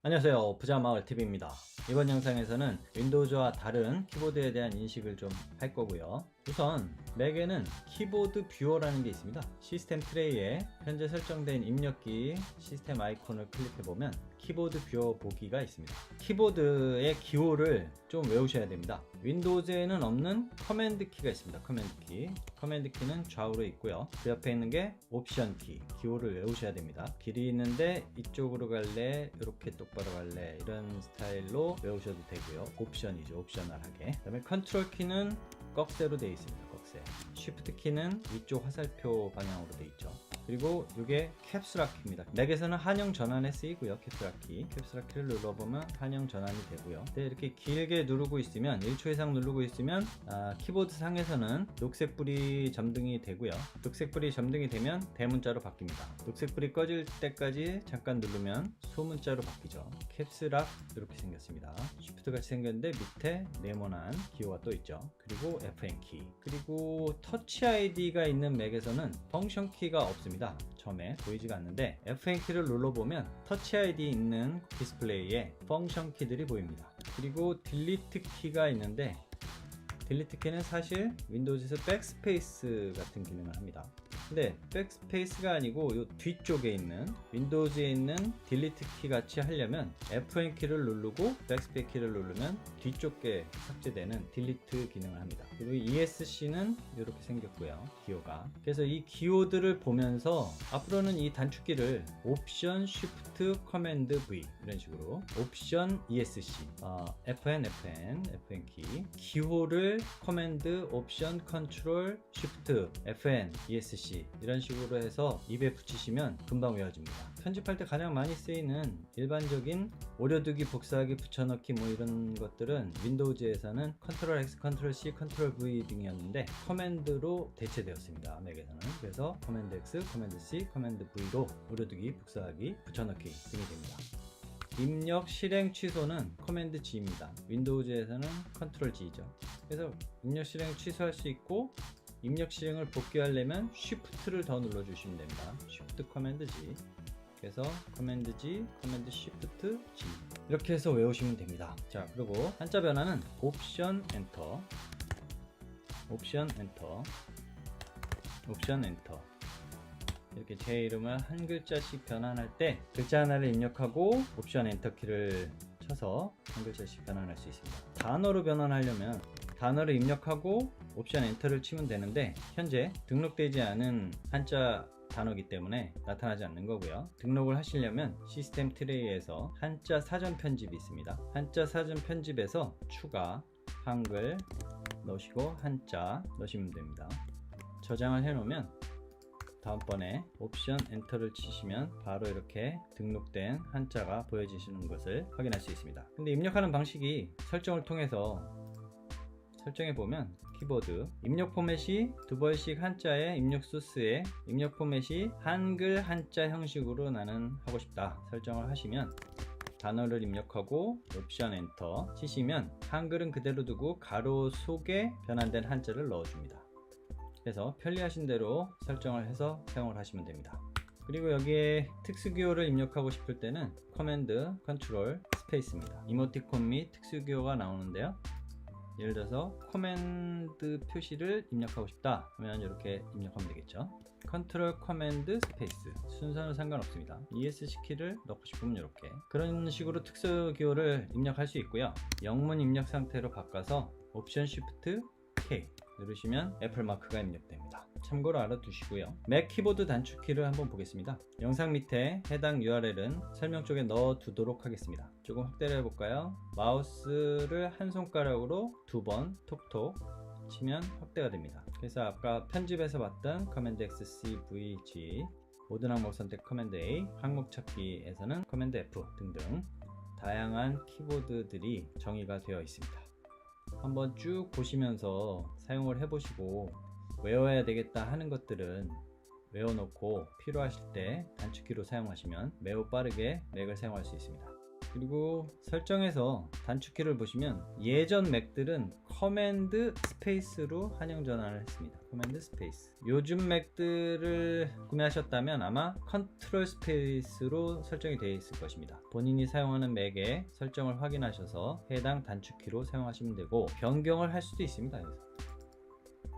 안녕하세요, 부자마을TV입니다. 이번 영상에서는 윈도우즈와 다른 키보드에 대한 인식을 좀 할 거고요. 우선 맥에는 키보드 뷰어라는 게 있습니다. 시스템 트레이에 현재 설정된 입력기 시스템 아이콘을 클릭해보면 키보드 뷰어 보기가 있습니다. 키보드의 기호를 좀 외우셔야 됩니다. 윈도우즈에는 없는 커맨드 키가 있습니다. 커맨드 키는 좌우로 있고요. 그 옆에 있는 게 옵션 키, 기호를 외우셔야 됩니다. 길이 있는데 이쪽으로 갈래, 이렇게 똑바로 갈래, 이런 스타일로 외우셔도 되고요. 옵션이죠, 옵셔널하게. 그 다음에 컨트롤 키는 꺽쇠로 되어 있습니다. 꺽쇠. 쉬프트 키는 위쪽 화살표 방향으로 되어 있죠. 그리고 이게 캡슐락 키입니다. 맥에서는 한영 전환에 쓰이고요. 캡슐락 키를 눌러보면 한영 전환이 되고요. 네, 이렇게 길게 누르고 있으면 1초 이상 누르고 있으면 키보드 상에서는 녹색불이 점등이 되고요. 녹색불이 점등이 되면 대문자로 바뀝니다. 녹색불이 꺼질 때까지 잠깐 누르면 소문자로 바뀌죠. 캡슐락 이렇게 생겼습니다. 쉬프트 같이 생겼는데 밑에 네모난 기호가 또 있죠. 그리고 FN 키, 그리고 터치 ID가 있는 맥에서는 펑션 키가 없습니다. 처음에 보이지가 않는데 FN 키를 눌러보면 터치 ID 있는 디스플레이에 펑션 키들이 보입니다. 그리고 딜리트 키가 있는데 딜리트 키는 사실 윈도우즈에서 백스페이스 같은 기능을 합니다. 근데 백스페이스가 아니고 이 뒤쪽에 있는 윈도우즈에 있는 딜리트 키 같이 하려면 FN 키를 누르고 백스페이스 키를 누르면 뒤쪽에 삭제되는 딜리트 기능을 합니다. 그리고 ESC는 이렇게 생겼고요, 기호가. 그래서 이 기호들을 보면서 앞으로는 이 단축키를 옵션 쉬프트 커맨드 V 이런 식으로 옵션 ESC FN 키, 기호를 커맨드 옵션 컨트롤 쉬프트 FN ESC 이런 식으로 해서 입에 붙이시면 금방 외워집니다. 편집할 때 가장 많이 쓰이는 일반적인 오려두기, 복사하기, 붙여넣기 뭐 이런 것들은 윈도우즈에서는 컨트롤 X, 컨트롤 C, 컨트롤 V 등이었는데 커맨드로 대체되었습니다. 맥에서는. 그래서 커맨드 X, 커맨드 C, 커맨드 V로 오려두기, 복사하기, 붙여넣기 등이 됩니다. 입력 실행 취소는 커맨드 G입니다. 윈도우즈에서는 컨트롤 G죠. 그래서 입력 실행 취소할 수 있고 입력 실행을 복귀하려면 쉬프트를 더 눌러주시면 됩니다. 쉬프트 커맨드 G. 그래서 커맨드 G, 커맨드 쉬프트 G 이렇게 해서 외우시면 됩니다. 자, 그리고 한자 변화는 옵션 엔터, 옵션 엔터, 옵션 엔터. 이렇게 제 이름을 한 글자씩 변환할 때 글자 하나를 입력하고 옵션 엔터 키를 쳐서 한 글자씩 변환할 수 있습니다. 단어로 변환하려면 단어를 입력하고 옵션 엔터를 치면 되는데 현재 등록되지 않은 한자 단어이기 때문에 나타나지 않는 거고요. 등록을 하시려면 시스템 트레이에서 한자 사전 편집이 있습니다. 한자 사전 편집에서 추가 한글 넣으시고 한자 넣으시면 됩니다. 저장을 해 놓으면 다음번에 옵션 엔터를 치시면 바로 이렇게 등록된 한자가 보여지시는 것을 확인할 수 있습니다. 근데 입력하는 방식이 설정을 통해서 설정해보면 키보드 입력 포맷이 두 번씩 한자의 입력 소스에 입력 포맷이 한글 한자 형식으로 나는 하고 싶다 설정을 하시면 단어를 입력하고 옵션 엔터 치시면 한글은 그대로 두고 가로 속에 변환된 한자를 넣어줍니다. 그래서 편리하신 대로 설정을 해서 사용을 하시면 됩니다. 그리고 여기에 특수기호를 입력하고 싶을 때는 커맨드 컨트롤 스페이스입니다. 이모티콘 및 특수기호가 나오는데요. 예를 들어서 커맨드 표시를 입력하고 싶다 하면 이렇게 입력하면 되겠죠. 컨트롤 커맨드 스페이스, 순서는 상관없습니다. ESC 키를 넣고 싶으면 이렇게 그런 식으로 특수 기호를 입력할 수 있고요. 영문 입력 상태로 바꿔서 옵션 쉬프트 K 누르시면 애플 마크가 입력됩니다. 참고로 알아두시고요. 맥 키보드 단축키를 한번 보겠습니다. 영상 밑에 해당 URL은 설명 쪽에 넣어 두도록 하겠습니다. 조금 확대를 해볼까요? 마우스를 한 손가락으로 두 번 톡톡 치면 확대가 됩니다. 그래서 아까 편집에서 봤던 커맨드 X, C, V, G 모든 항목 선택 커맨드 A, 항목 찾기에서는 커맨드 F 등등 다양한 키보드들이 정의가 되어 있습니다. 한번 쭉 보시면서 사용을 해보시고 외워야 되겠다 하는 것들은 외워놓고 필요하실 때 단축키로 사용하시면 매우 빠르게 맥을 사용할 수 있습니다. 그리고 설정에서 단축키를 보시면 예전 맥들은 커맨드 스페이스로 한영 전환을 했습니다. 커맨드 스페이스. 요즘 맥들을 구매하셨다면 아마 컨트롤 스페이스로 설정이 되어 있을 것입니다. 본인이 사용하는 맥의 설정을 확인하셔서 해당 단축키로 사용하시면 되고, 변경을 할 수도 있습니다.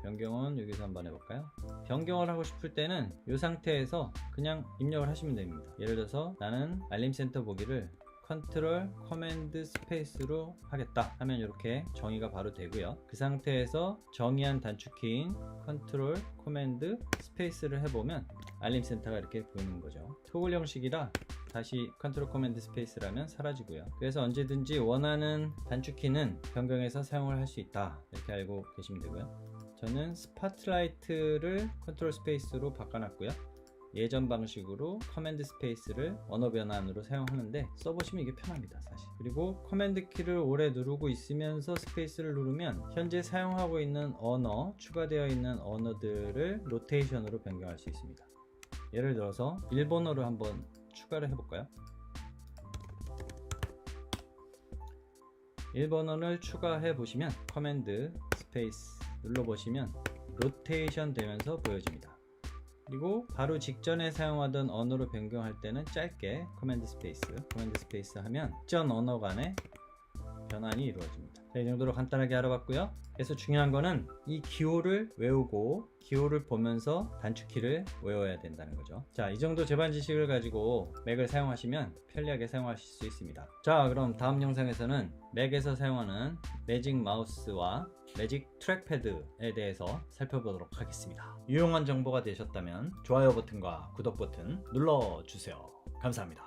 변경은 여기서 한번 해볼까요? 변경을 하고 싶을 때는 이 상태에서 그냥 입력을 하시면 됩니다. 예를 들어서 나는 알림센터 보기를 컨트롤 커맨드 스페이스로 하겠다 하면 이렇게 정의가 바로 되고요. 그 상태에서 정의한 단축키인 컨트롤 커맨드 스페이스를 해보면 알림센터가 이렇게 보이는 거죠. 토글 형식이라 다시 컨트롤 커맨드 스페이스라면 사라지고요. 그래서 언제든지 원하는 단축키는 변경해서 사용을 할 수 있다, 이렇게 알고 계시면 되고요. 저는 스팟라이트를 컨트롤 스페이스로 바꿔놨고요. 예전 방식으로 커맨드 스페이스를 언어 변환으로 사용하는데 써보시면 이게 편합니다, 사실. 그리고 커맨드 키를 오래 누르고 있으면서 스페이스를 누르면 현재 사용하고 있는 언어, 추가되어 있는 언어들을 로테이션으로 변경할 수 있습니다. 예를 들어서 일본어를 한번 추가를 해볼까요? 일본어를 추가해 보시면 커맨드 스페이스 눌러보시면 로테이션 되면서 보여집니다. 그리고 바로 직전에 사용하던 언어로 변경할 때는 짧게 커맨드 스페이스 하면 직전 언어 간의 변환이 이루어집니다. 자, 이 정도로 간단하게 알아봤고요. 그래서 중요한 거는 이 기호를 외우고 기호를 보면서 단축키를 외워야 된다는 거죠. 자, 이 정도 제반 지식을 가지고 맥을 사용하시면 편리하게 사용하실 수 있습니다. 자, 그럼 다음 영상에서는 맥에서 사용하는 매직 마우스와 매직 트랙패드에 대해서 살펴보도록 하겠습니다. 유용한 정보가 되셨다면 좋아요 버튼과 구독 버튼 눌러주세요. 감사합니다.